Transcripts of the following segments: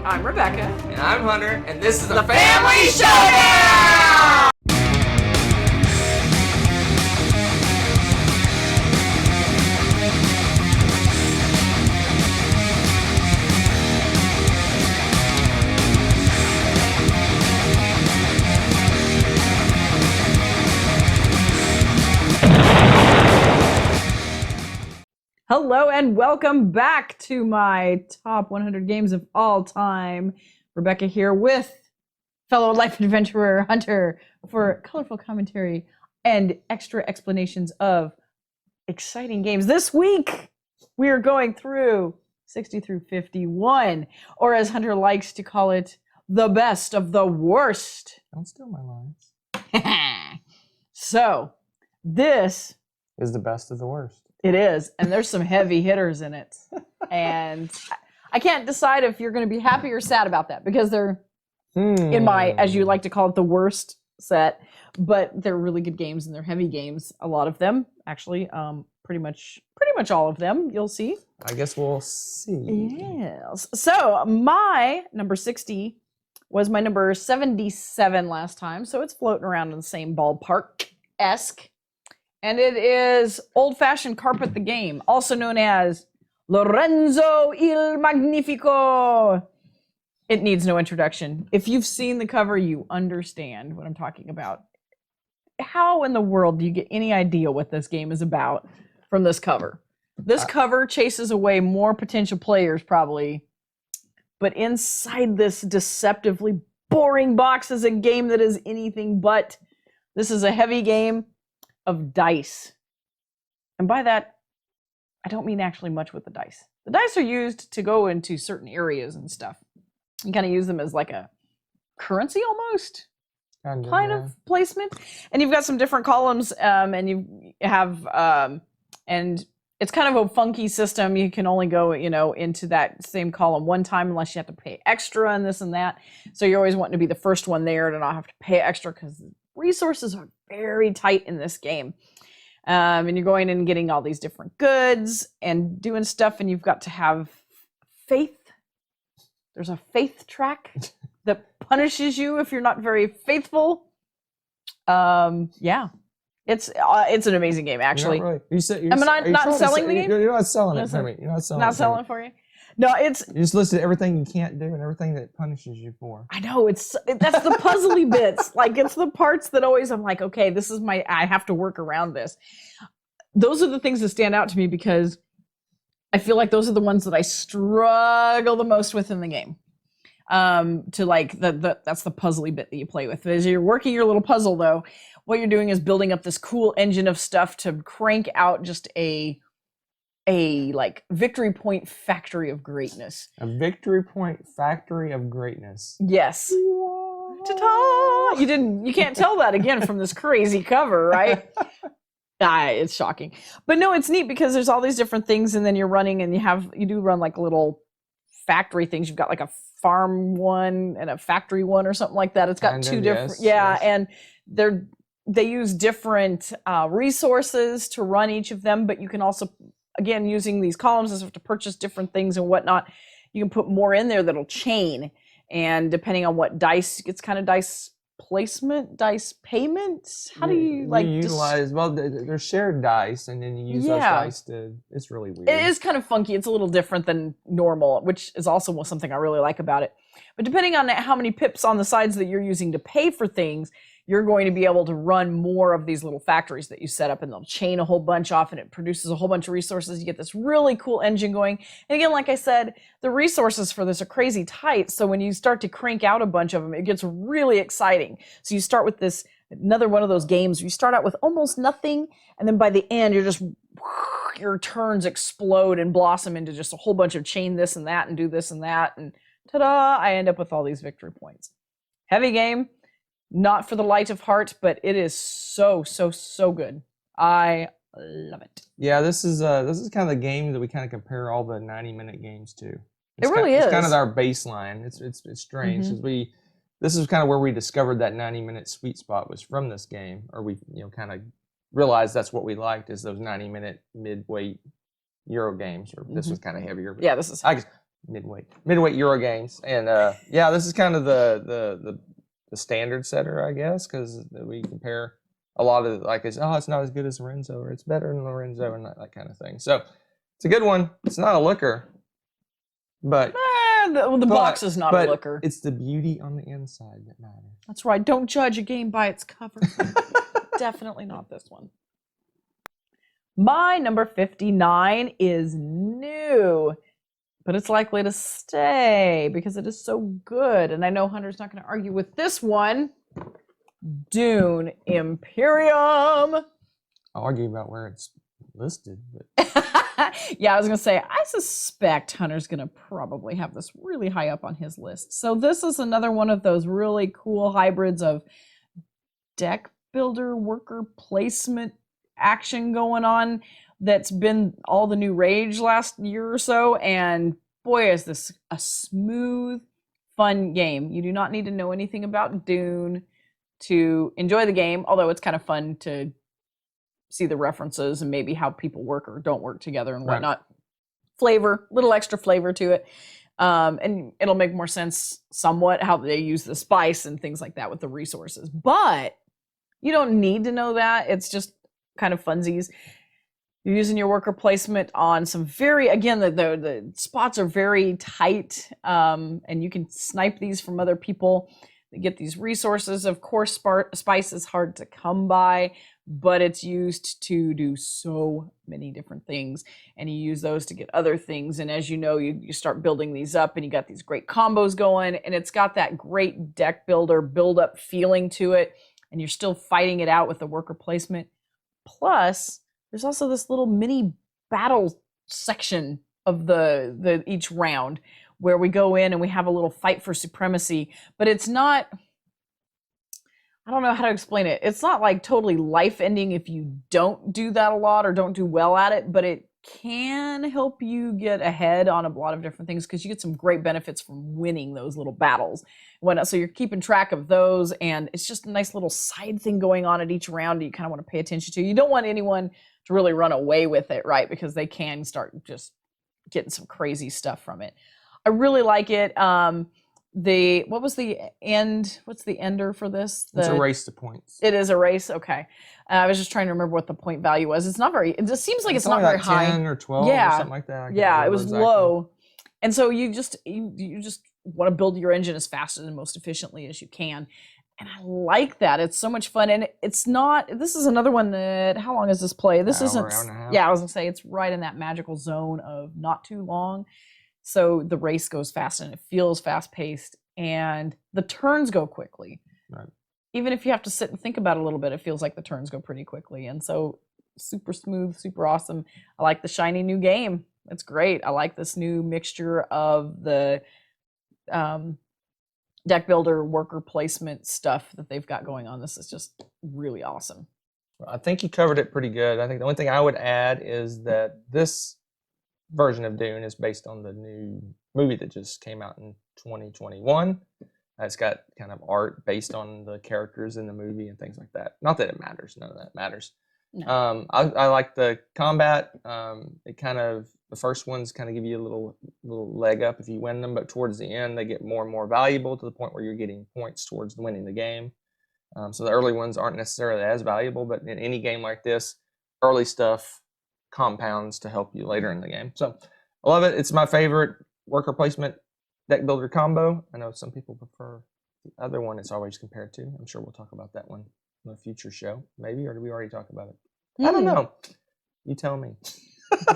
I'm Rebecca. And I'm Hunter, and this is the Family Showdown! Hello and welcome back to my top 100 games of all time. Rebecca here with fellow life adventurer Hunter for colorful commentary and extra explanations of exciting games. This week we are going through 60 through 51, or as Hunter likes to call it, the best of the worst. Don't steal my lines. So this is the best of the worst. It is, and there's some heavy hitters in it. And I can't decide if you're going to be happy or sad about that, because they're in my, as you like to call it, the worst set, but they're really good games and they're heavy games. A lot of them, actually, pretty much all of them, you'll see. I guess we'll see. Yes. So my number 60 was my number 77 last time, so it's floating around in the same ballpark-esque. And it is Old-Fashioned Carpet the Game, also known as Lorenzo il Magnifico. It needs no introduction. If you've seen the cover, you understand what I'm talking about. How in the world do you get any idea what this game is about from this cover? This cover chases away more potential players, probably. But inside this deceptively boring box is a game that is anything but. This is a heavy game of dice. And by that, I don't mean actually much with the dice. The dice are used to go into certain areas and stuff. You kind of use them as like a currency almost kind of placement. And you've got some different columns, and you have, and it's kind of a funky system. You can only go, into that same column one time unless you have to pay extra and this and that. So you're always wanting to be the first one there to not have to pay extra, because resources are very tight in this game. And you're going in and getting all these different goods and doing stuff, and you've got to have faith. There's a faith track that punishes you if you're not very faithful. Yeah. It's an amazing game, actually. You're not really. Not selling the game? You're not selling it for me. You're not selling it for you? No, it's... You just listed everything you can't do and everything that punishes you for. I know, that's the puzzly bits. Like, it's the parts that always I'm like, okay, this is I have to work around this. Those are the things that stand out to me, because I feel like those are the ones that I struggle the most with in the game. That's the puzzly bit that you play with. As you're working your little puzzle, though, what you're doing is building up this cool engine of stuff to crank out just a like victory point factory of greatness. A victory point factory of greatness. Yes. Ta-ta! You can't tell that again from this crazy cover, right? It's shocking. But no, it's neat because there's all these different things, and then you're running, and you do run like little factory things. You've got like a farm one and a factory one or something like that. It's got two different, yes. And they use different resources to run each of them, but you can also, again, using these columns as if to purchase different things and whatnot, you can put more in there that'll chain. And depending on what dice, it's kind of dice placement, dice payments. How do you utilize? Well, they're shared dice, and then you use those dice to. It's really weird. It is kind of funky. It's a little different than normal, which is also something I really like about it. But depending on how many pips on the sides that you're using to pay for things, you're going to be able to run more of these little factories that you set up, and they'll chain a whole bunch off, and it produces a whole bunch of resources. You get this really cool engine going. And again, like I said, the resources for this are crazy tight. So when you start to crank out a bunch of them, it gets really exciting. So you start with another one of those games where you start out with almost nothing, and then by the end, your turns explode and blossom into just a whole bunch of chain this and that and do this and that. And ta-da, I end up with all these victory points. Heavy game. Not for the light of heart, but it is so, so, so good. I love it. Yeah, this is kind of the game that we kind of compare all the 90-minute games to. It really is. It's kind of our baseline. It's strange because this is kind of where we discovered that 90-minute sweet spot was from this game, or we kind of realized that's what we liked, is those 90-minute mid-weight Euro games. Or this was kind of heavier. But yeah, this is. midweight Euro games, and yeah, this is kind of the standard setter, I guess, because we compare a lot of it's not as good as Lorenzo, or it's better than Lorenzo, and that kind of thing. So it's a good one. It's not a looker, but the box is not a looker. It's the beauty on the inside that matters. That's right. Don't judge a game by its cover. Definitely not this one. My number 59 is new, but it's likely to stay because it is so good. And I know Hunter's not going to argue with this one. Dune Imperium. I'll argue about where it's listed. But... yeah, I was going to say, I suspect Hunter's going to probably have this really high up on his list. So this is another one of those really cool hybrids of deck builder, worker placement action going on that's been all the new rage last year or so. And boy, is this a smooth, fun game. You do not need to know anything about Dune to enjoy the game, although it's kind of fun to see the references and maybe how people work or don't work together and whatnot. Right. Flavor, little extra flavor to it. And it'll make more sense somewhat how they use the spice and things like that with the resources. But you don't need to know that. It's just kind of funsies. You're using your worker placement on some very, again, the spots are very tight, and you can snipe these from other people. They get these resources. Of course, spice is hard to come by, but it's used to do so many different things, and you use those to get other things. And as you know, you start building these up, and you got these great combos going, and it's got that great deck builder build-up feeling to it, and you're still fighting it out with the worker placement. Plus, there's also this little mini battle section of the each round where we go in and we have a little fight for supremacy, but it's not, I don't know how to explain it. It's not like totally life ending if you don't do that a lot or don't do well at it, but it can help you get ahead on a lot of different things because you get some great benefits from winning those little battles. So you're keeping track of those, and it's just a nice little side thing going on at each round that you kind of want to pay attention to. You don't want anyone to really run away with it, right? Because they can start just getting some crazy stuff from it. I really like it. What was the end? What's the ender for this? It's a race to points. It is a race. Okay. I was just trying to remember what the point value was. It's not very, it just seems like it's not very high. 10 or 12 or something like that. Yeah, it was low. And so you just want to build your engine as fast and most efficiently as you can. And I like that. It's so much fun. And it's not, this is another one that, how long has this play? This isn't, yeah, I was gonna say it's right in that magical zone of not too long. So the race goes fast and it feels fast paced and the turns go quickly. Right. Even if you have to sit and think about it a little bit, it feels like the turns go pretty quickly. And so super smooth, super awesome. I like the shiny new game. It's great. I like this new mixture of the deck builder worker placement stuff that they've got going on. This is just really awesome. I think you covered it pretty good. I think the only thing I would add is that this version of Dune is based on the new movie that just came out in 2021. It's got kind of art based on the characters in the movie and things like that. Not that it matters. None of that matters. No. I like the combat. It kind of, the first ones kind of give you a little leg up if you win them, but towards the end they get more and more valuable to the point where you're getting points towards winning the game. So the early ones aren't necessarily as valuable, but in any game like this, early stuff compounds to help you later in the game. So I love it. It's my favorite worker placement deck builder combo. I know some people prefer the other one it's always compared to. I'm sure we'll talk about that one in a future show, maybe, or did we already talk about it? I don't know. You tell me.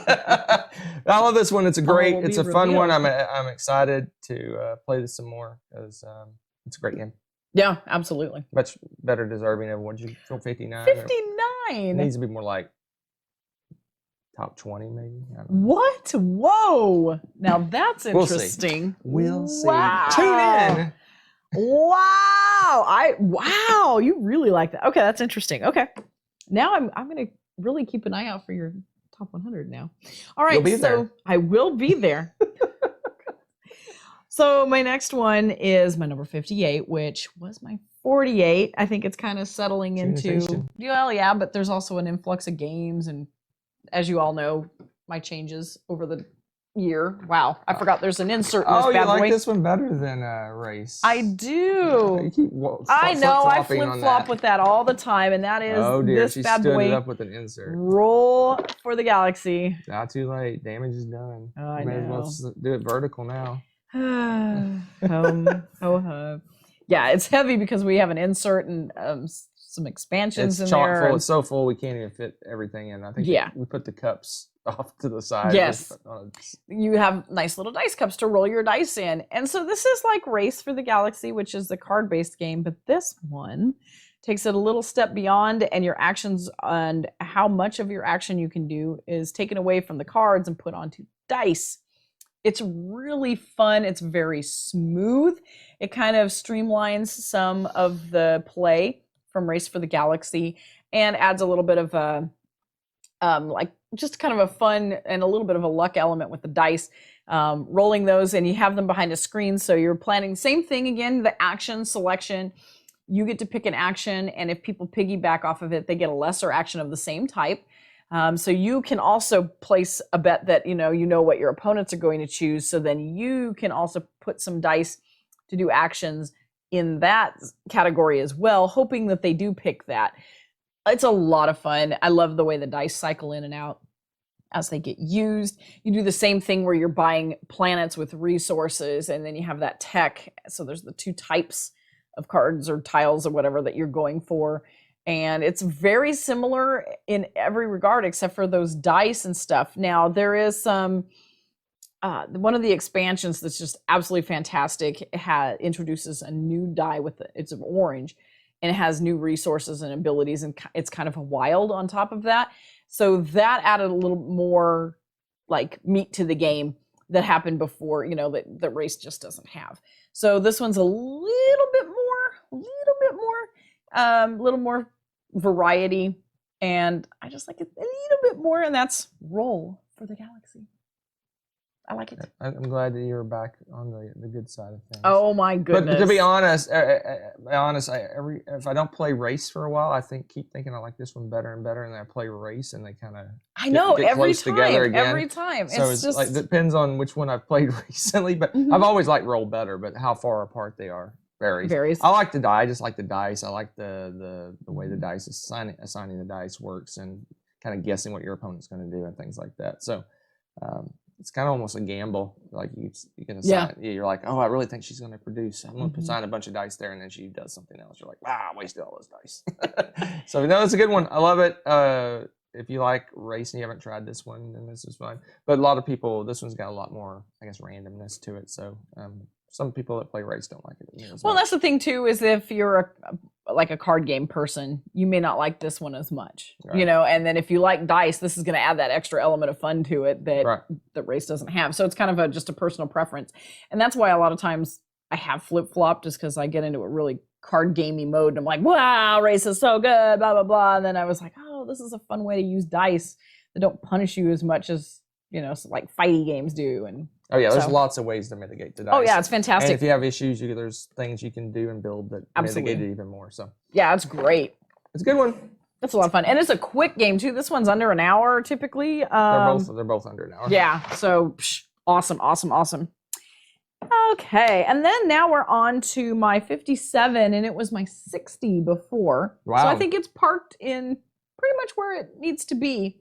I love this one. It's a great, it's a fun one. I'm excited to play this some more because it's a great game. Yeah, absolutely. Much better deserving of, what did you feel, 59? 59. It needs to be more like top 20 maybe. What? Whoa. Now that's interesting. We'll see. Wow. Tune in. Wow. Wow, you really like that. Okay, that's interesting. Okay. Now I'm going to really keep an eye out for your top 100 now. All right, so there. I will be there. So my next one is my number 58, which was my 48. I think it's kind of settling into, well, yeah, but there's also an influx of games. And as you all know, my changes over the year. Wow, I forgot there's an insert in this Oh, you bad like boy. this one better than Race? I do. You keep I know. I flip-flopping on flip-flop that. with that all the time, and that is Oh dear, this she bad stood it boy. up with an insert. Roll for the Galaxy. Not too late. Damage is done. Oh, I You may as well know. do it vertical now. Yeah, it's heavy because we have an insert and some expansions It's in chock there. full. and- It's so full we can't even fit everything in. I think Yeah. we put the cups off to the side. Yes. You have nice little dice cups to roll your dice in. And so this is like Race for the Galaxy, which is the card-based game, but this one takes it a little step beyond, and your actions and how much of your action you can do is taken away from the cards and put onto dice. It's really fun. It's very smooth. It kind of streamlines some of the play from Race for the Galaxy and adds a little bit of a like just kind of a fun and a little bit of a luck element with the dice, rolling those, and you have them behind a screen. So you're planning same thing again, the action selection. You get to pick an action, and if people piggyback off of it, they get a lesser action of the same type. So you can also place a bet that you know what your opponents are going to choose. So then you can also put some dice to do actions in that category as well, hoping that they do pick that. It's a lot of fun. I love the way the dice cycle in and out as they get used. You do the same thing where you're buying planets with resources, and then you have that tech. So there's the two types of cards or tiles or whatever that you're going for. And it's very similar in every regard except for those dice and stuff. Now, there is some, one of the expansions that's just absolutely fantastic. It introduces a new die it's an orange, and it has new resources and abilities, and it's kind of a wild on top of that. So that added a little more like meat to the game that happened before, that Race just doesn't have. So this one's a little bit more variety, and I just like it a little bit more, and that's Roll for the Galaxy. I like it. I'm glad that you're back on the good side of things. Oh my goodness! But to be honest, if I don't play Race for a while, I keep thinking I like this one better and better, and then I play Race, and they kind of get every close together again. Every time. So it's just like depends on which one I've played recently. But I've always liked Roll better, but how far apart they are varies. I like the die. I just like the dice. I like the way the dice is assigning the dice works, and kind of guessing what your opponent's going to do and things like that. So. It's kind of almost a gamble. Like you can assign. Yeah. You're like, oh, I really think she's going to produce. I'm going to assign a bunch of dice there, and then she does something else. You're like, wow, I wasted all those dice. So no, it's a good one. I love it. If you like Race and you haven't tried this one, then this is fine. But a lot of people, this one's got a lot more, I guess, randomness to it. So some people that play Race don't like it. Well, that's the thing too, is if you're a card game person, you may not like this one as much, right. And then if you like dice, this is going to add that extra element of fun to it that Race doesn't have. So it's kind of just a personal preference. And that's why a lot of times I have flip-flop, just because I get into a really card gamey mode and I'm like, wow, Race is so good, blah, blah, blah. And then I was like, oh, this is a fun way to use dice that don't punish you as much as, like fighty games do. And oh yeah, there's lots of ways to mitigate the dice. Oh yeah, it's fantastic. And if you have issues, there's things you can do and build that mitigate it even more. So yeah, it's great. It's a good one. It's a lot of fun, and it's a quick game too. This one's under an hour typically. They're both under an hour. Yeah, so awesome. Okay, and then now we're on to my 57, and it was my 60 before. Wow. So I think it's parked in pretty much where it needs to be,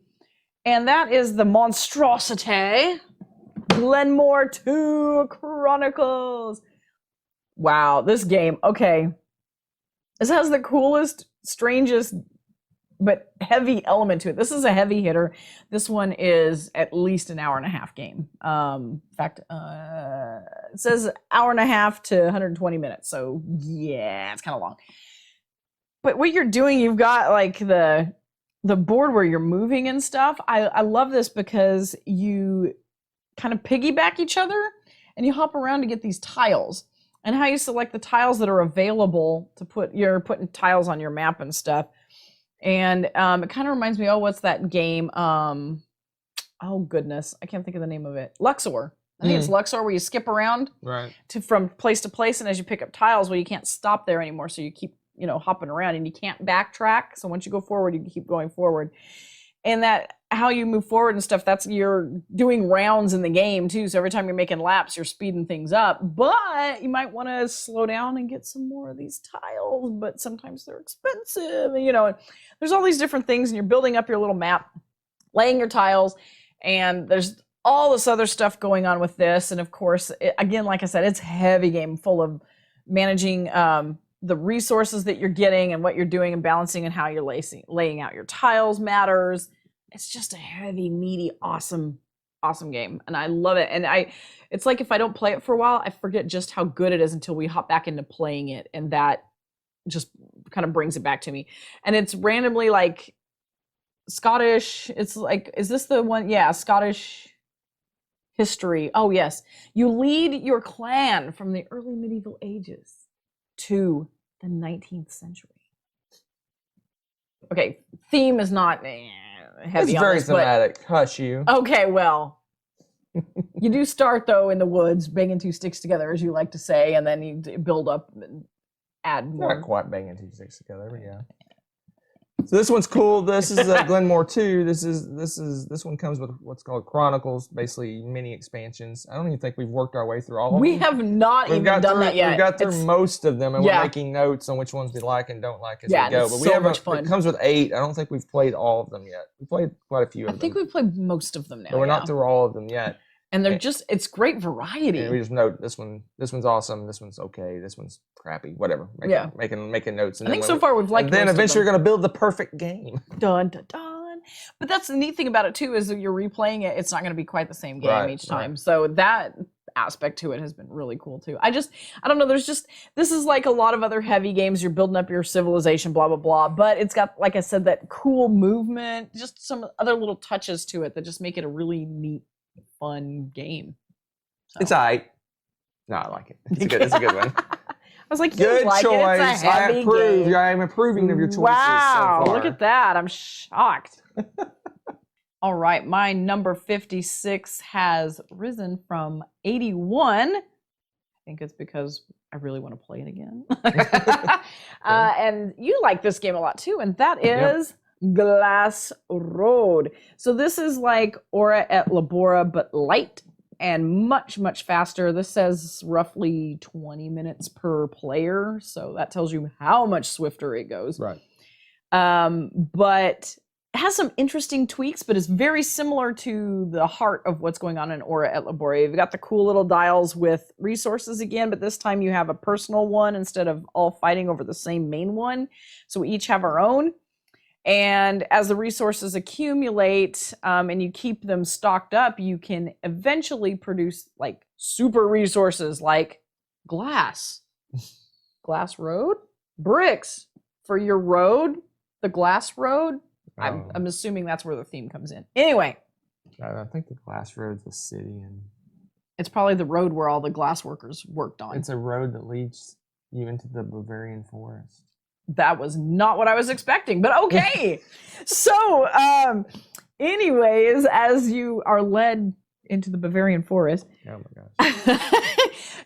and that is the monstrosity. Glenmore 2 Chronicles. Wow, this game. Okay. This has the coolest, strangest, but heavy element to it. This is a heavy hitter. This one is at least an hour and a half game. In fact, it says hour and a half to 120 minutes. So yeah, it's kind of long. But what you're doing, you've got like the board where you're moving and stuff. I love this because you kind of piggyback each other, and you hop around to get these tiles, and how you select the tiles that are available to you're putting tiles on your map and stuff. And it kind of reminds me, what's that game? Oh goodness, I can't think of the name of it. Luxor. I think it's Luxor, where you skip around from place to place, and as you pick up tiles, you can't stop there anymore, so you keep hopping around, and you can't backtrack. So once you go forward, you keep going forward. and that how you move forward and stuff, that's you're doing rounds in the game too. So every time you're making laps, you're speeding things up. But you might want to slow down and get some more of these tiles, but sometimes they're expensive. You know, there's all these different things, and you're building up your little map, laying your tiles, and there's all this other stuff going on with this. And of course, again, like I said, it's a heavy game full of managing the resources that you're getting and what you're doing and balancing and how you're laying out your tiles matters. It's just a heavy, meaty, awesome game, and I love it. And it's like if I don't play it for a while, I forget just how good it is until we hop back into playing it, and that just kind of brings it back to me. And it's randomly like Scottish. It's like, is this the one? Yeah, Scottish history. Oh yes, you lead your clan from the early medieval ages to the 19th century. Okay, theme is not heavy. It's very thematic. Hush you. Okay, well, you do start though in the woods, banging two sticks together, as you like to say, and then you build up and add more. Not quite banging two sticks together, but yeah. So this one's cool. This is Glenmore 2. This one comes with what's called Chronicles, basically mini expansions. I don't even think we've worked our way through all of them. We have not even done that yet. We've got through most of them, and we're making notes on which ones we like and don't like as we go. But we have much fun. It comes with 8. I don't think we've played all of them yet. We played quite a few of them. I think we've played most of them now. But we're not through all of them yet. And they're it's great variety. And we just note this one's awesome, this one's okay, this one's crappy, whatever. Making notes. And I think so far we've liked. And then eventually you're gonna build the perfect game. Dun dun dun. But that's the neat thing about it too, is that you're replaying it. It's not gonna be quite the same game each time. So that aspect to it has been really cool too. I don't know. This is like a lot of other heavy games. You're building up your civilization, blah blah blah. But it's got, like I said, that cool movement, just some other little touches to it that just make it a really neat, fun game. So. It's alright. No, I like it. It's a good one. I was like, good like choice. It's a heavy game. I am approving of your choices. Wow, so far. Look at that. I'm shocked. All right, my number 56 has risen from 81. I think it's because I really want to play it again. And you like this game a lot too, and that is Glass Road. So this is like Ora et Labora, but light and much, much faster. This says roughly 20 minutes per player, so that tells you how much swifter it goes. Right. But it has some interesting tweaks, but it's very similar to the heart of what's going on in Ora et Labora. You've got the cool little dials with resources again, but this time you have a personal one instead of all fighting over the same main one. So we each have our own. And as the resources accumulate and you keep them stocked up, you can eventually produce like super resources like glass road, bricks for your road, the glass road. I'm assuming that's where the theme comes in. Anyway. I think the glass road's the city. And it's probably the road where all the glass workers worked on. It's a road that leads you into the Bavarian forest. That was not what I was expecting, but okay. So, anyways, as you are led into the Bavarian forest. Oh my gosh.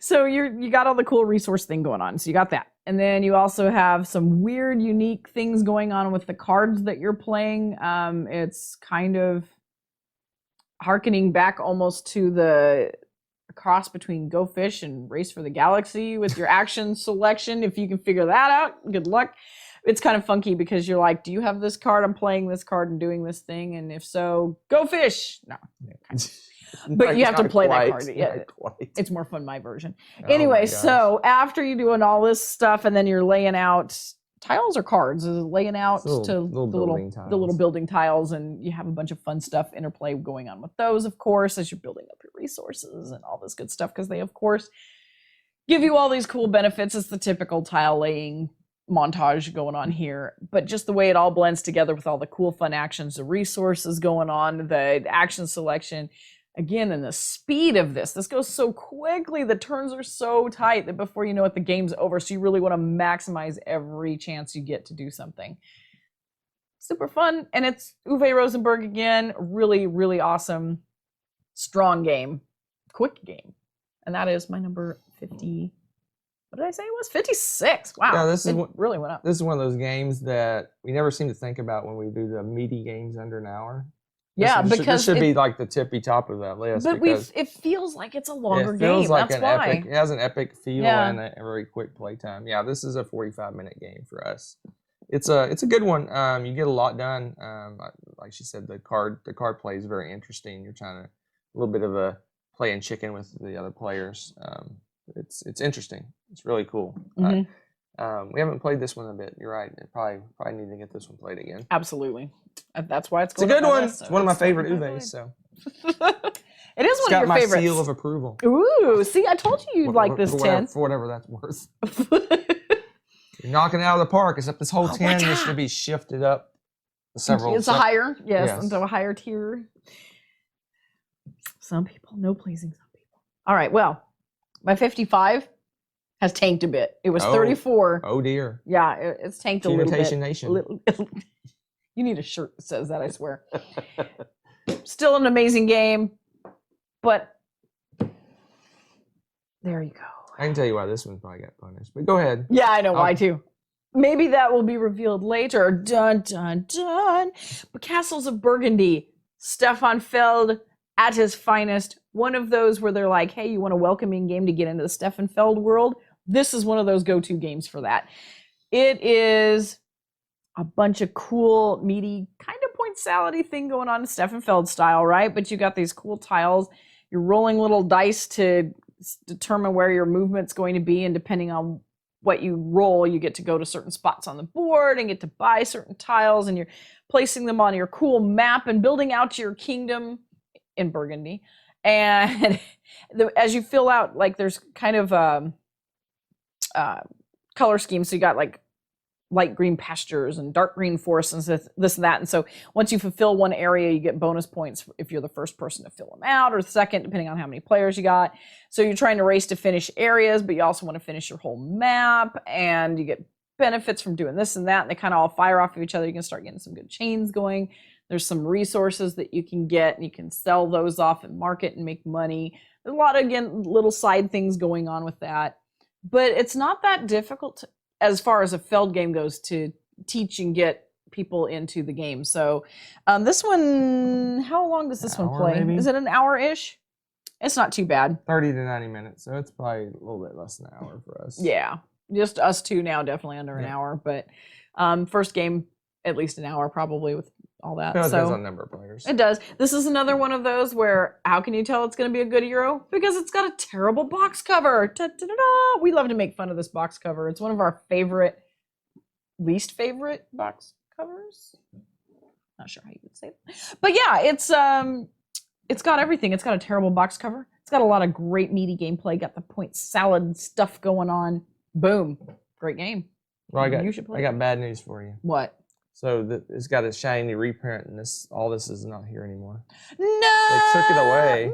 So you got all the cool resource thing going on. So you got that. And then you also have some weird, unique things going on with the cards that you're playing. It's kind of hearkening back almost to the cross between Go Fish and Race for the Galaxy with your action selection. If you can figure that out, good luck. It's kind of funky because you're like, do you have this card? I'm playing this card and doing this thing. And if so, Go Fish. No. But you have to play that card. Yeah, it's more fun, my version. Anyway, so after you're doing all this stuff and then you're laying out tiles or cards, laying out the little building tiles, and you have a bunch of fun stuff, interplay going on with those, of course, as you're building up your resources and all this good stuff, because they, of course, give you all these cool benefits. It's the typical tile laying montage going on here, but just the way it all blends together with all the cool fun actions, the resources going on, the action selection. Again, and the speed of this goes so quickly. The turns are so tight that before you know it, the game's over. So you really want to maximize every chance you get to do something. Super fun. And it's Uwe Rosenberg again. Really, really awesome, strong game, quick game. And that is my number 56. what did I say it was? 56. Wow. Yeah, this is it really went up. This is one of those games that we never seem to think about when we do the meaty games under an hour. Yeah, this should be like the tippy top of that list. But it feels like it's a longer it feels game. like That's an why. epic. It has an epic feel Yeah. and a very quick playtime. Yeah, this is a 45-minute game for us. It's a good one. You get a lot done. Like she said, the card play is very interesting. You're trying to a little bit of a playing chicken with the other players. It's interesting. It's really cool. Mm-hmm. We haven't played this one a bit. You're right. Probably need to get this one played again. Absolutely. That's why it's a good one. It's one of my favorite Uves. So it is one of your my favorites. seal of approval. Ooh, see, I told you you'd like this 10. For whatever that's worth. You're knocking it out of the park. Except this whole 10 needs to be shifted up several. It's a higher, yes, into a higher tier. Some people, no pleasing some people. All right, well, my 55 has tanked a bit. It was 34. Oh dear. Yeah, it's tanked a little bit. Nation. You need a shirt that says that, I swear. Still an amazing game, but there you go. I can tell you why this one probably got punished, but go ahead. Yeah, I know why too. Maybe that will be revealed later. Dun, dun, dun. But Castles of Burgundy, Stefan Feld at his finest. One of those where they're like, hey, you want a welcoming game to get into the Stefan Feld world? This is one of those go-to games for that. It is a bunch of cool, meaty, kind of point salad-y thing going on in Stefan Feld style, right? But you got these cool tiles. You're rolling little dice to determine where your movement's going to be, and depending on what you roll, you get to go to certain spots on the board and get to buy certain tiles, and you're placing them on your cool map and building out your kingdom in Burgundy. And as you fill out, like there's kind of color schemes. So you got like light green pastures and dark green forests and this and that. And so once you fulfill one area, you get bonus points if you're the first person to fill them out, or the second, depending on how many players you got. So you're trying to race to finish areas, but you also want to finish your whole map, and you get benefits from doing this and that. And they kind of all fire off of each other. You can start getting some good chains going. There's some resources that you can get, and you can sell those off and market and make money. There's a lot of, again, little side things going on with that. But it's not that difficult as far as a Feld game goes to teach and get people into the game. So this one, how long does this one play? Maybe? Is it an hour-ish? It's not too bad. 30 to 90 minutes. So it's probably a little bit less than an hour for us. Yeah. Just us two now, definitely under an hour. But first game, at least an hour probably with all that. It depends on number of players. It does. This is another one of those where how can you tell it's going to be a good Euro? Because it's got a terrible box cover. Ta-da-da-da. We love to make fun of this box cover. It's one of our least favorite box covers. Not sure how you would say that. But yeah, it's got everything. It's got a terrible box cover. It's got a lot of great meaty gameplay. Got the point salad stuff going on. Boom. Great game. Well, I got bad news for you. What? So it's got a shiny reprint, and all this is not here anymore. No, they took it away.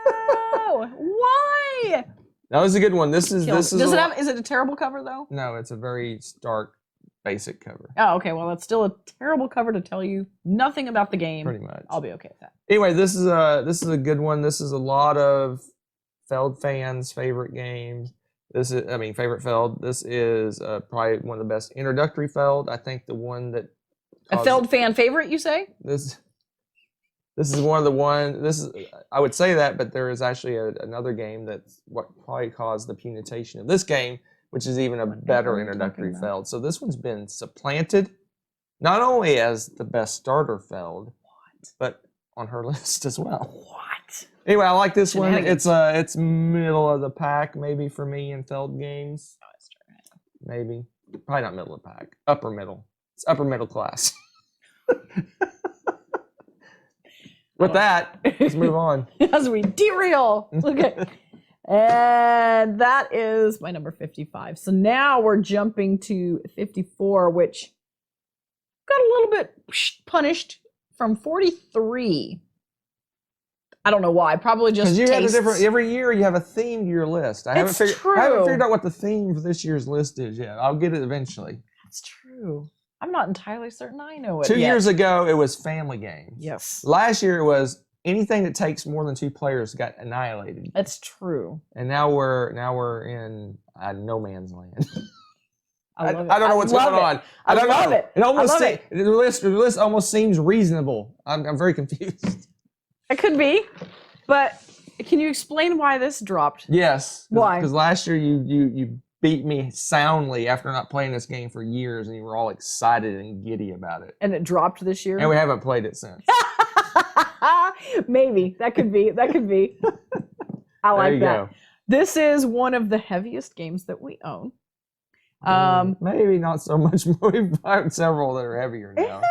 No, why? That was a good one. This is. Is it a terrible cover though? No, it's a very stark, basic cover. Oh, okay. Well, that's still a terrible cover to tell you nothing about the game. Pretty much. I'll be okay with that. Anyway, this is a good one. This is a lot of Feld fans' favorite games. Favorite Feld. This is probably one of the best introductory Feld. I think the one that a Feld fan favorite, you say? This is one of the one. I would say that, but there is actually another game that's what probably caused the punitation of this game, which is even a better introductory Feld. So this one's been supplanted, not only as the best starter Feld, but on her list as well. What? Anyway, I like this one. It's middle of the pack, maybe for me in Feld games. Maybe. Probably not middle of the pack. Upper middle. It's upper middle class. With that, let's move on. As we derail. Okay. And that is my number 55. So now we're jumping to 54, which got a little bit punished from 43. I don't know why. Probably just because you tastes. have every year you have a theme to your list. I haven't figured out what the theme for this year's list is yet. I'll get it eventually. That's true. I'm not entirely certain I know it. 2 years ago, it was family games. Yes. Last year it was anything that takes more than 2 players got annihilated. That's true. And now we're in no man's land. I love it. I don't know what's going on. I don't love know. it. It almost I love it. the list almost seems reasonable. I'm very confused. It could be, but can you explain why this dropped? Yes. Why? Because last year you beat me soundly after not playing this game for years, and you were all excited and giddy about it. And it dropped this year? And we haven't played it since. Maybe. That could be. I like that. Go. This is one of the heaviest games that we own. Maybe not so much more. We've found several that are heavier now.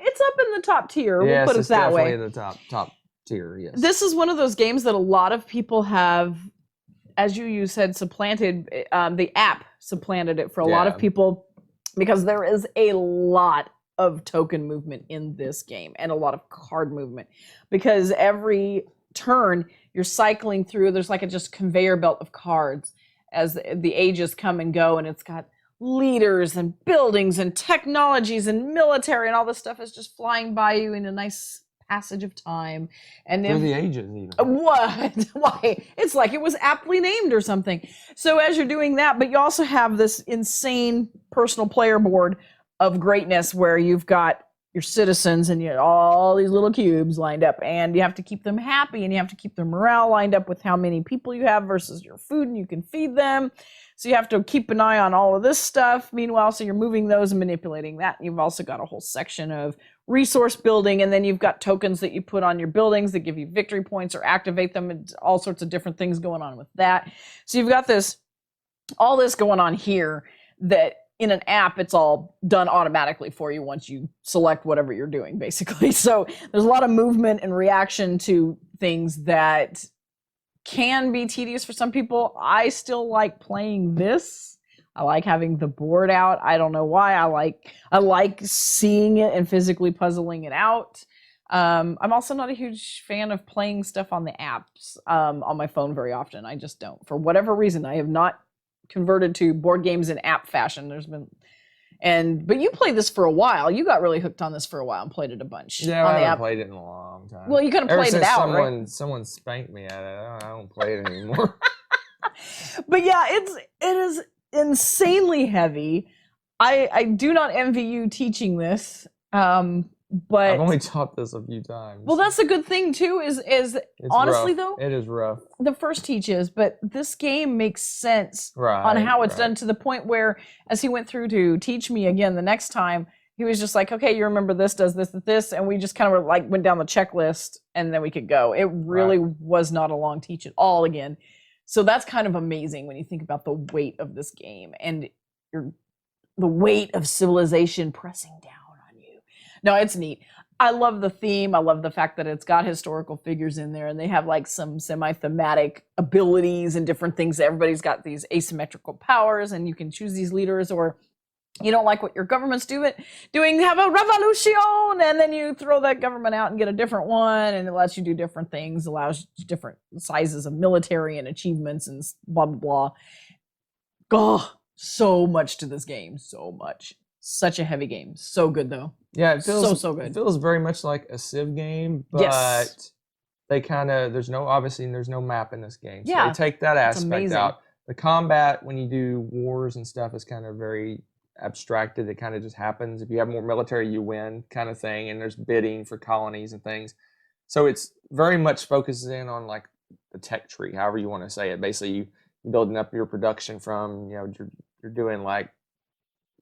It's up in the top tier. Yes, we'll put it that way. Definitely in the top tier. Yes. This is one of those games that a lot of people have, as you said, supplanted. The app supplanted it for a lot of people because there is a lot of token movement in this game and a lot of card movement, because every turn you're cycling through, there's like a just conveyor belt of cards as the ages come and go, and it's got leaders and buildings and technologies and military, and all this stuff is just flying by you in a nice passage of time. And through the ages even. What? Why? It's like it was aptly named or something. So as you're doing that, but you also have this insane personal player board of greatness where you've got your citizens and you have all these little cubes lined up, and you have to keep them happy, and you have to keep their morale lined up with how many people you have versus your food, and you can feed them. So you have to keep an eye on all of this stuff. Meanwhile, so you're moving those and manipulating that. You've also got a whole section of resource building, and then you've got tokens that you put on your buildings that give you victory points or activate them, and all sorts of different things going on with that. So you've got all this going on here that in an app, it's all done automatically for you once you select whatever you're doing, basically. So there's a lot of movement and reaction to things that can be tedious for some people. I still like playing this. I like having the board out. I don't know why. I like seeing it and physically puzzling it out. I'm also not a huge fan of playing stuff on the apps on my phone very often. I just don't. For whatever reason, I have not converted to board games in app fashion. But you played this for a while. You got really hooked on this for a while and played it a bunch. Yeah, I haven't played it in a long time. Well, you could have played it out, right? Someone spanked me at it. I don't play it anymore. But yeah, it is insanely heavy. I do not envy you teaching this. But I've only taught this a few times. Well, that's a good thing too, is honestly rough. though, it is rough. The first teaches, but this game makes sense right, on how it's done, to the point where as he went through to teach me again the next time, he was just like, okay, you remember this, does this, and we just kind of like went down the checklist and then we could go. It really was not a long teach at all again. So that's kind of amazing when you think about the weight of this game and the weight of civilization pressing down. No, it's neat. I love the theme. I love the fact that it's got historical figures in there, and they have like some semi-thematic abilities and different things. Everybody's got these asymmetrical powers, and you can choose these leaders, or you don't like what your government's doing, have a revolution, and then you throw that government out and get a different one, and it lets you do different things, allows you different sizes of military and achievements and blah, blah, blah. Oh, so much to this game. So much. Such a heavy game. So good though. Yeah, it feels so good. It feels very much like a Civ game, but they kind of there's no map in this game. So they take that aspect out. The combat when you do wars and stuff is kind of very abstracted. It kind of just happens. If you have more military, you win, kind of thing. And there's bidding for colonies and things. So it's very much focuses in on like the tech tree, however you want to say it. Basically, you building up your production from you're doing like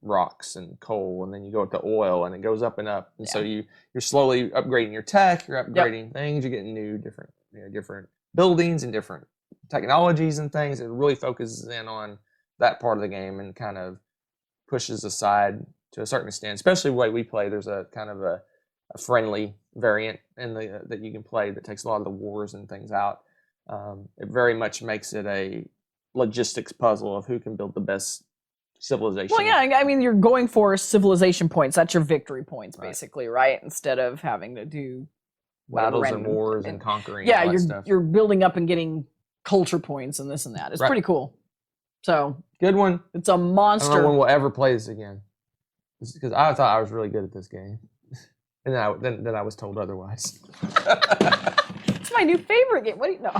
rocks and coal, and then you go up to oil, and it goes up and up, and so you're slowly upgrading your tech, you're upgrading things, you're getting new different buildings and different technologies and things. It really focuses in on that part of the game and kind of pushes aside to a certain extent, especially the way we play. There's a kind of a friendly variant in that you can play that takes a lot of the wars and things out. It very much makes it a logistics puzzle of who can build the best civilization. Well, yeah, I mean, you're going for civilization points. That's your victory points, basically, right? Instead of having to do battles and wars and conquering. Yeah, all that stuff. You're building up and getting culture points and this and that. It's pretty cool. So good one. It's a monster. I don't know when we'll ever play this again, because I thought I was really good at this game, and then I was told otherwise. my new favorite game. What do you know?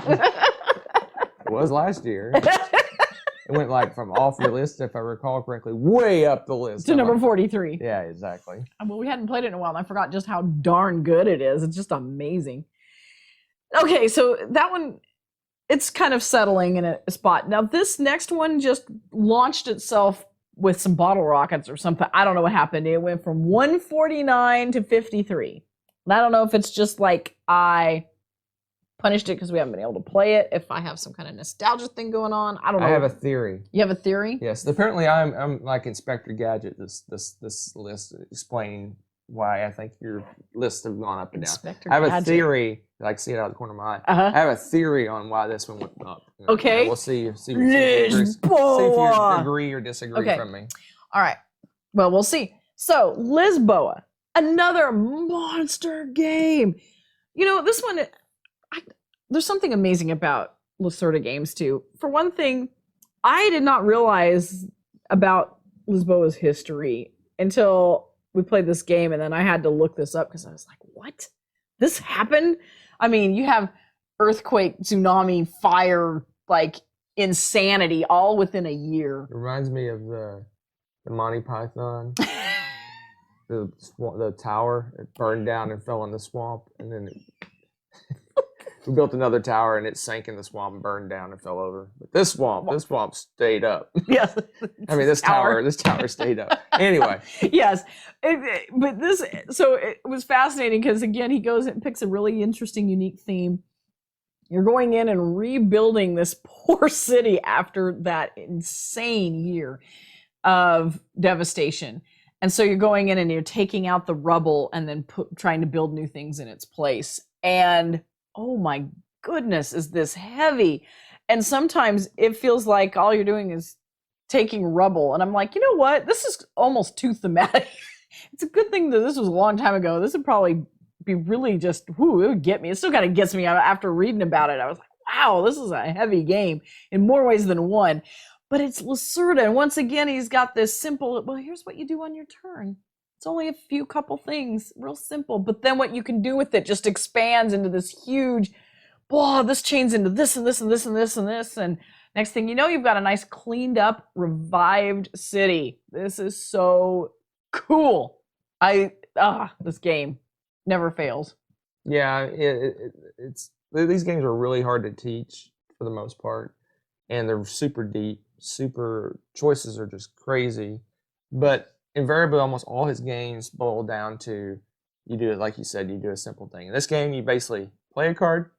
It was last year. It went like from off your list, if I recall correctly, way up the list. To number 43. Yeah, exactly. Well, we hadn't played it in a while, and I forgot just how darn good it is. It's just amazing. Okay, so that one, it's kind of settling in a spot. Now, this next one just launched itself with some bottle rockets or something. I don't know what happened. It went from 149 to 53. And I don't know if it's just like I punished it because we haven't been able to play it, if I have some kind of nostalgia thing going on. I don't know. I have a theory. You have a theory? Yes. Apparently, I'm like Inspector Gadget. This list explaining why I think your lists have gone up and down. Inspector I have Gadget. a theory. I can see it out of the corner of my eye. Uh-huh. I have a theory on why this one went up. Okay. We'll see if you agree or disagree from me. All right. Well, we'll see. So, Lisboa, another monster game. You know, this one, there's something amazing about Lacerda games, too. For one thing, I did not realize about Lisboa's history until we played this game, and then I had to look this up because I was like, what? This happened? I mean, you have earthquake, tsunami, fire, like insanity all within a year. It reminds me of the Monty Python. The tower, it burned down and fell in the swamp, and then we built another tower and it sank in the swamp and burned down and fell over. But this swamp stayed up. Yes. I mean, this tower stayed up. Anyway. Yes. But so it was fascinating because, again, he goes and picks a really interesting, unique theme. You're going in and rebuilding this poor city after that insane year of devastation. And so you're going in and you're taking out the rubble and then trying to build new things in its place. And oh my goodness, is this heavy? And sometimes it feels like all you're doing is taking rubble. And I'm like, you know what? This is almost too thematic. It's a good thing that this was a long time ago. This would probably be really just, it would get me. It still kind of gets me after reading about it. I was like, wow, this is a heavy game in more ways than one. But it's Lacerda. And once again, he's got this simple, well, here's what you do on your turn. It's only a couple things, real simple. But then what you can do with it just expands into this huge, this chains into this and this and this and this and this. And next thing you know, you've got a nice cleaned up, revived city. This is so cool. This game never fails. Yeah, it's these games are really hard to teach for the most part. And they're super deep, choices are just crazy. But invariably, almost all his games boil down to, you do it like you said, you do a simple thing. In this game, you basically play a card,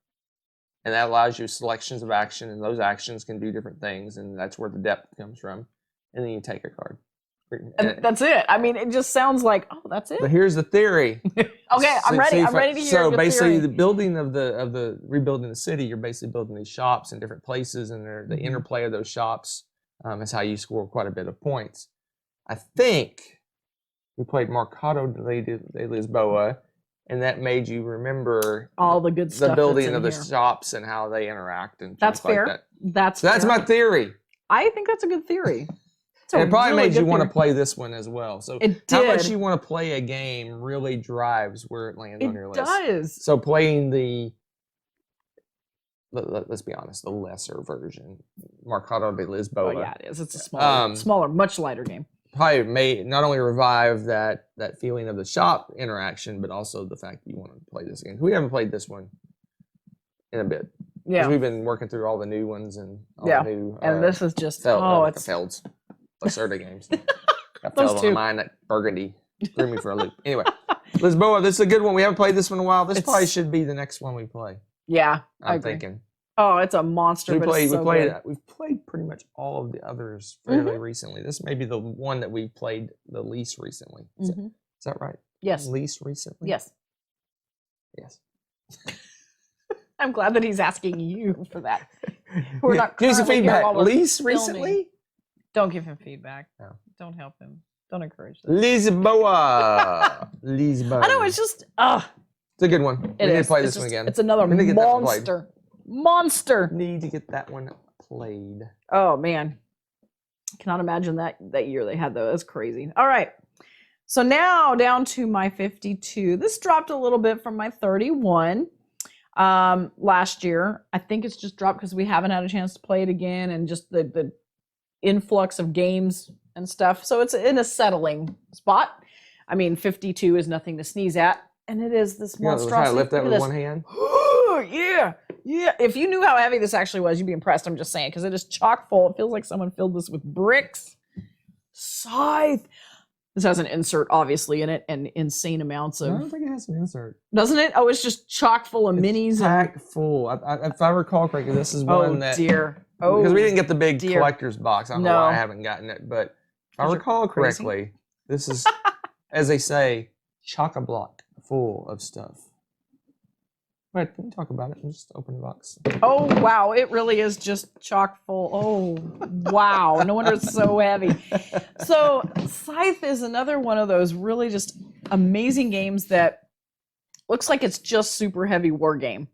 and that allows you selections of action, and those actions can do different things, and that's where the depth comes from. And then you take a card. And that's it. I mean, it just sounds like, that's it. But here's the theory. Okay, I'm ready. I'm ready to hear So your basically, theory. the building of the rebuilding the city, you're basically building these shops in different places, and the interplay of those shops is how you score quite a bit of points. I think we played Mercado de Lisboa, and that made you remember all the good stuff. The building of the here. shops and how they interact and that's things fair. Like that. That's fair. My theory. I think that's a good theory. And it probably really made you want to theory. play this one as well. So how much you want to play a game really drives where it lands on your list. It does. So playing let's be honest, the lesser version, Mercado de Lisboa. Oh yeah, it is. It's a smaller, much lighter game. Probably may not only revive that feeling of the shop interaction, but also the fact that you want to play this again. We haven't played this one in a bit. Yeah, we've been working through all the new ones and all the new. And this is just it's Felds, Lacerda games. Got Feld on mine at Burgundy. Threw me for a loop. Anyway, Lisboa, this is a good one. We haven't played this one in a while. This probably should be the next one we play. Yeah, I'm thinking. Oh, it's a monster. We've played pretty much all of the others fairly recently. This may be the one that we played the least recently. Is that right? Yes. Least recently? Yes. Yes. I'm glad that he's asking you for that. We're not give some feedback. Least filming. Recently? Don't give him feedback. No. Don't help him. Don't encourage him. Lisboa. Lisboa. I know, it's just it's a good one. We need to play this one again. It's another monster. Monster. Need to get that one played. Oh man. I cannot imagine that year they had though. That's crazy. All right. So now down to my 52. This dropped a little bit from my 31. last year. I think it's just dropped because we haven't had a chance to play it again, and just the influx of games and stuff. So it's in a settling spot. I mean, 52 is nothing to sneeze at, and it is this You know, try to monstrosity. lift that Look with at one this. hand. Yeah, yeah. If you knew how heavy this actually was, you'd be impressed. I'm just saying, because it is chock full. It feels like someone filled this with bricks. Scythe. This has an insert, obviously, in it, and insane amounts I of. don't think it has an insert. Doesn't it? Oh, it's just chock full of minis. It's packed full. If I recall correctly, this is one that. Dear. Because we didn't get the big dear. collector's box. I don't know why I haven't gotten it, but if I recall correctly, this is, as they say, chock-a-block full of stuff. Wait, let me talk about it. Just open the box. Oh, wow. It really is just chock full. Oh, wow. No wonder it's so heavy. So Scythe is another one of those really just amazing games that looks like it's just super heavy war game.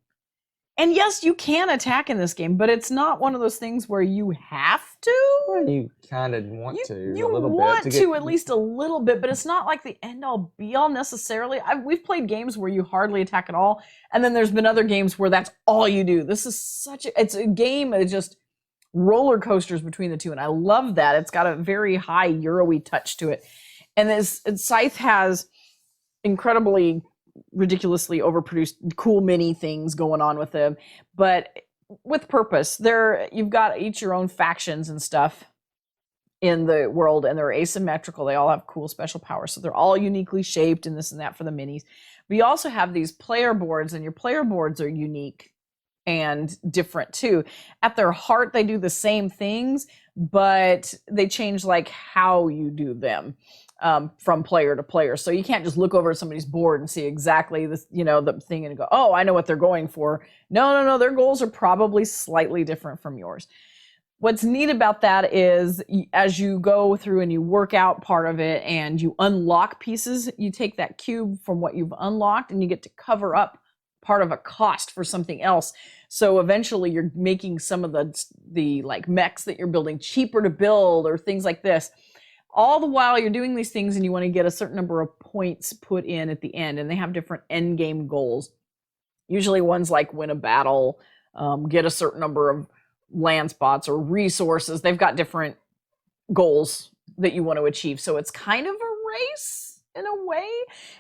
And yes, you can attack in this game, but it's not one of those things where you have to. Well, you kind of want to You a little want bit. to at least a little bit, but it's not like the end-all be-all necessarily. We've played games where you hardly attack at all, and then there's been other games where that's all you do. This is it's a game that just roller coasters between the two, and I love that. It's got a very high Euro-y touch to it. And Scythe has incredibly ridiculously overproduced cool mini things going on with them, but with purpose. You've got each your own factions and stuff in the world, and they're asymmetrical. They all have cool special powers, so they're all uniquely shaped and this and that for the minis. But you also have these player boards, and your player boards are unique and different too. At their heart, they do the same things, but they change like how you do them. From player to player. So you can't just look over at somebody's board and see exactly this, the thing and go, oh, I know what they're going for. No. Their goals are probably slightly different from yours. What's neat about that is as you go through and you work out part of it and you unlock pieces, you take that cube from what you've unlocked and you get to cover up part of a cost for something else. So eventually you're making some of the like mechs that you're building cheaper to build or things like this. All the while you're doing these things and you want to get a certain number of points put in at the end, and they have different end game goals. Usually ones like win a battle, get a certain number of land spots or resources. They've got different goals that you want to achieve. So it's kind of a race in a way.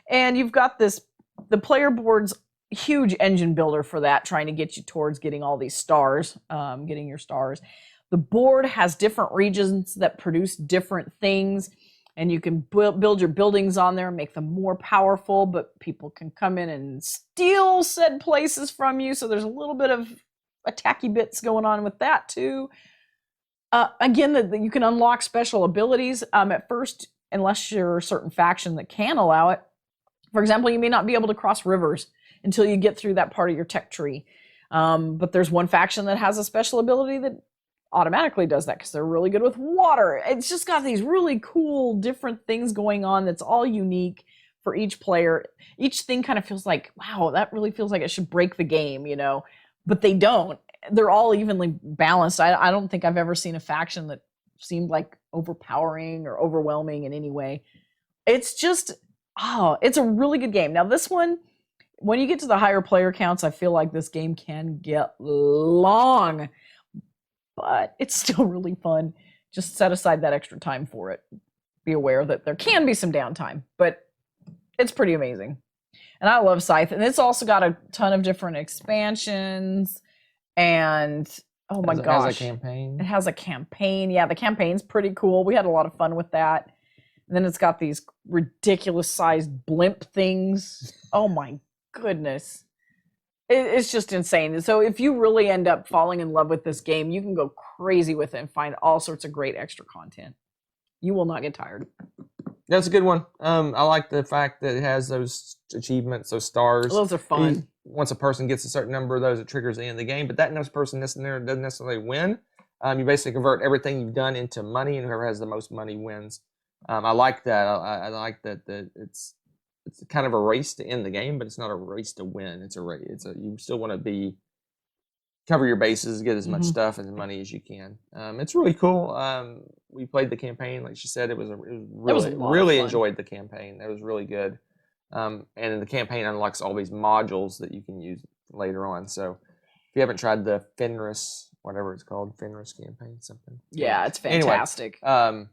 And you've got the player board's huge engine builder for that, trying to get you towards getting all these stars, getting your stars. The board has different regions that produce different things, and you can build your buildings on there and make them more powerful, but people can come in and steal said places from you, so there's a little bit of attacky bits going on with that too. Again, you can unlock special abilities at first, unless you're a certain faction that can allow it. For example, you may not be able to cross rivers until you get through that part of your tech tree. But there's one faction that has a special ability that automatically does that because they're really good with water. It's just got these really cool different things going on that's all unique for each player. Each thing kind of feels like, wow, that really feels like it should break the game, but they don't. They're all evenly balanced. I don't think I've ever seen a faction that seemed like overpowering or overwhelming in any way. It's just, it's a really good game. Now this one, when you get to the higher player counts, I feel like this game can get long, but it's still really fun. Just set aside that extra time for it. Be aware that there can be some downtime, but it's pretty amazing. And I love Scythe. And it's also got a ton of different expansions. And oh my gosh. It has a campaign. It has a campaign. Yeah, the campaign's pretty cool. We had a lot of fun with that. And then it's got these ridiculous sized blimp things. Oh my goodness. It's just insane. So if you really end up falling in love with this game, you can go crazy with it and find all sorts of great extra content. You will not get tired. That's a good one. I like the fact that it has those achievements, those stars. Those are fun. Once a person gets a certain number of those, it triggers the end of the game. But that next person doesn't necessarily win. You basically convert everything you've done into money, and whoever has the most money wins. I like that. I like that it's kind of a race to end the game, but it's not a race to win. It's a race. You still want to cover your bases, get as much stuff and money as you can. It's really cool. We played the campaign, like she said. It was really enjoyed the campaign. It was really good. And the campaign unlocks all these modules that you can use later on. So if you haven't tried the Fenris, whatever it's called, Fenris campaign, something. Yeah, it's fantastic. Anyway,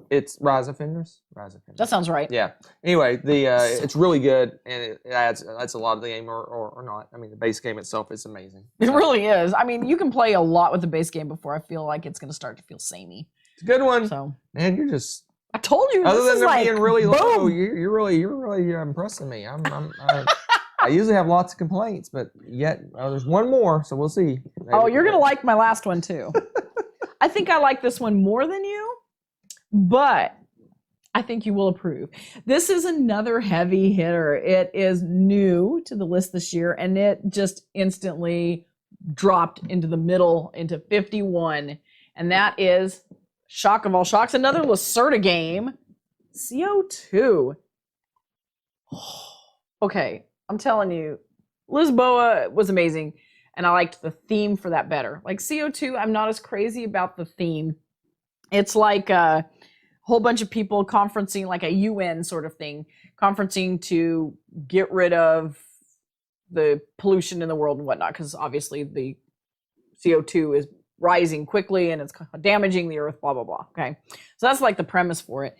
it's Rise of Fenris. Rise of Fenris. That sounds right. Yeah. Anyway, it's really good, and it adds a lot of the game, or not. I mean, the base game itself is amazing. It really is. I mean, you can play a lot with the base game before I feel like it's going to start to feel samey. It's a good one. So, man, you're just. I told you. Other this than is them like, being really boom. low, you're really impressing me. I usually have lots of complaints, but yet there's one more, so we'll see. Oh, you're going to like my last one too. I think I like this one more than you, but I think you will approve. This is another heavy hitter. It is new to the list this year, and it just instantly dropped into the middle, into 51. And that is, shock of all shocks, another Lacerda game, CO2. Okay, I'm telling you, Lisboa was amazing, and I liked the theme for that better. Like CO2, I'm not as crazy about the theme. It's like a whole bunch of people conferencing, like a UN sort of thing, conferencing to get rid of the pollution in the world and whatnot, because obviously the CO2 is rising quickly and it's damaging the earth, blah, blah, blah. Okay. So that's like the premise for it.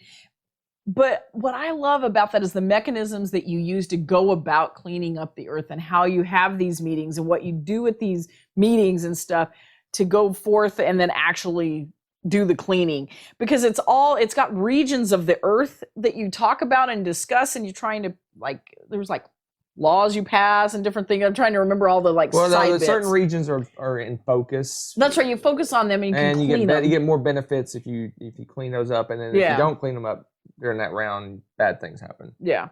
But what I love about that is the mechanisms that you use to go about cleaning up the earth, and how you have these meetings and what you do at these meetings and stuff to go forth and then actually do the cleaning. Because it's got regions of the earth that you talk about and discuss, and you're trying to, like, there's like laws you pass and different things. I'm trying to remember all the side bits. Certain regions are in focus. That's right. You focus on them and you can clean them. You get more benefits if you clean those up, and then if you don't clean them up during that round, bad things happen. Yeah.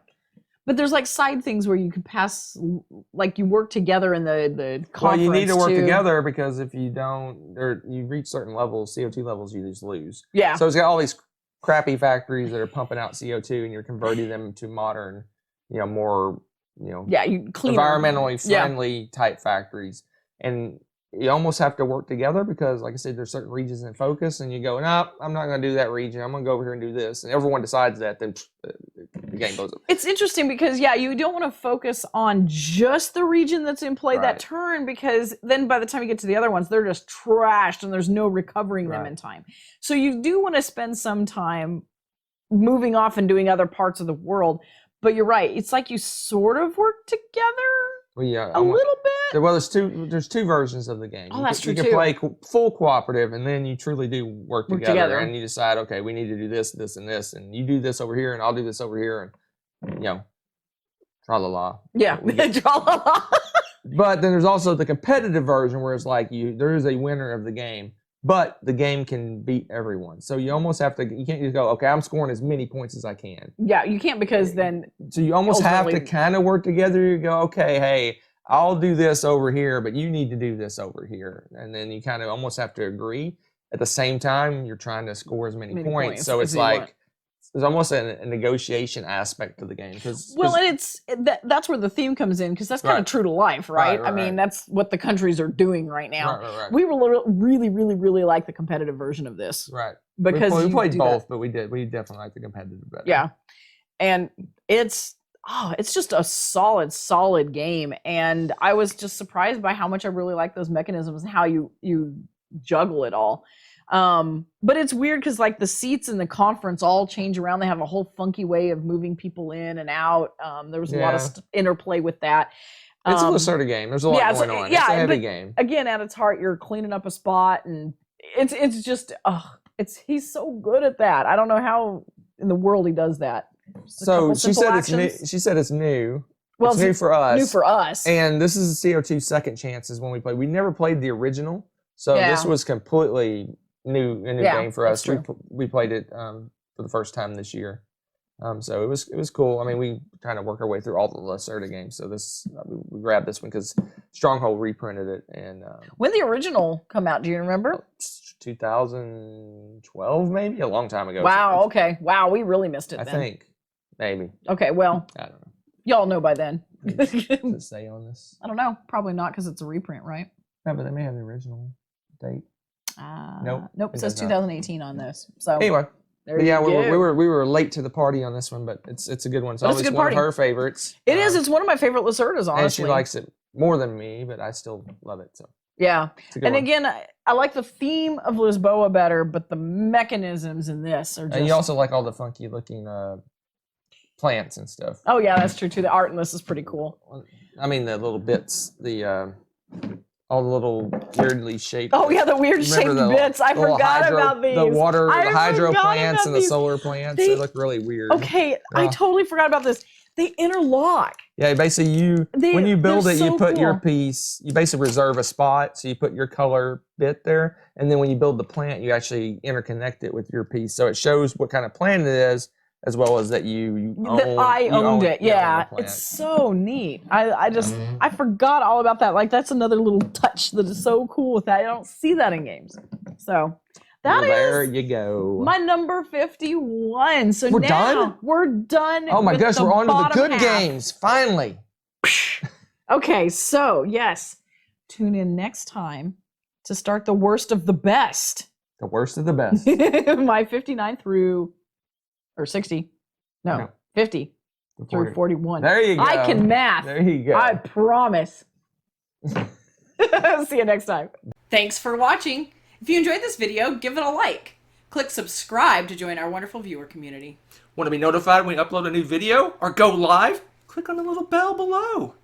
But there's like side things where you can pass, like you work together in the conference. Well, you need to work together, because if you don't, or you reach certain levels, CO2 levels, you just lose. Yeah. So it's got all these crappy factories that are pumping out CO2, and you're converting them to modern, more, you clean environmentally friendly type factories. And you almost have to work together, because, like I said, there's certain regions in focus, and you go, no, I'm not going to do that region. I'm going to go over here and do this. And everyone decides that, then the game goes up. It's interesting because, you don't want to focus on just the region that's in play that turn, because then by the time you get to the other ones, they're just trashed and there's no recovering them in time. So you do want to spend some time moving off and doing other parts of the world. But you're right. It's like you sort of work together. Well, a little bit. Well, there's two versions of the game. Oh, that's true too. You can play full cooperative, and then you truly do work together, and you decide, okay, we need to do this, this, and this, and you do this over here, and I'll do this over here, and tra-la-la. Yeah, tra-la-la. But then there's also the competitive version, where it's like there is a winner of the game, but the game can beat everyone. So you almost have to. You can't just go, okay, I'm scoring as many points as I can. Yeah, you can't, because then. So you almost have to kind of work together. You go, okay, hey, I'll do this over here, but you need to do this over here. And then you kind of almost have to agree. At the same time, you're trying to score as many points. So it's like, there's almost a negotiation aspect to the game. And that's where the theme comes in, because that's kind of true to life, right? I mean, that's what the countries are doing right now. Right. We really, really, really like the competitive version of this. Right. Because we played both, but we definitely like the competitive better. Yeah. And it's just a solid game. And I was just surprised by how much I really like those mechanisms and how you juggle it all. But it's weird, because like the seats in the conference all change around. They have a whole funky way of moving people in and out. There was a lot of interplay with that. It's a Lacerda game. There's a lot going on. Yeah, it's a heavy game. Again, at its heart, you're cleaning up a spot, and it's just he's so good at that. I don't know how in the world he does that. So she said it's new. She said it's new. Well, it's new for us. New for us. And this is CO2 second chances when we played. We never played the original, so this was completely a new game for us. We played it for the first time this year, so it was cool. I mean, we kind of work our way through all the Lacerda games, so we grabbed this one because Stronghold reprinted it. And when did the original come out? Do you remember? 2012, maybe, a long time ago. Wow. Okay. Wow. We really missed it. I think maybe. Okay. Well, I don't know. Y'all know by then. Does it say on this? I don't know. Probably not, because it's a reprint, right? No, but they may have the original date. Nope. It says 2018 on this. So anyway, we were late to the party on this one, but it's a good one. It's always one of her favorites. It is. It's one of my favorite Lacerdas, honestly. And she likes it more than me, but I still love it. So Yeah. it's a good And one. again, I like the theme of Lisboa better, but the mechanisms in this are just. And you also like all the funky looking plants and stuff. Oh yeah, that's true too. The art in this is pretty cool. I mean the little bits, all the little weirdly shaped. Oh yeah, the weird shaped bits. I forgot about these. The water, the hydro forgot plants about and the these. solar plants. They look really weird. Okay, I totally forgot about this. They interlock. Yeah, basically when you build it, so you put your cool. piece, you basically reserve a spot, so you put your color bit there, and then when you build the plant, you actually interconnect it with your piece. So it shows what kind of plant it is, as well as that you own. That I owned it. Yeah, the it's so neat. I forgot all about that. Like that's another little touch that is so cool with that. I don't see that in games. So there you go. My number 51. So we're now done? We're done. Oh my gosh, we're on to the good half. games. Finally. Okay, so yes, tune in next time to start the worst of the best. The worst of the best. My 59 through, or 60. No. 50 through 41. There you go. I can math. There you go. I promise. See you next time. Thanks for watching. If you enjoyed this video, give it a like. Click subscribe to join our wonderful viewer community. Want to be notified when we upload a new video or go live? Click on the little bell below.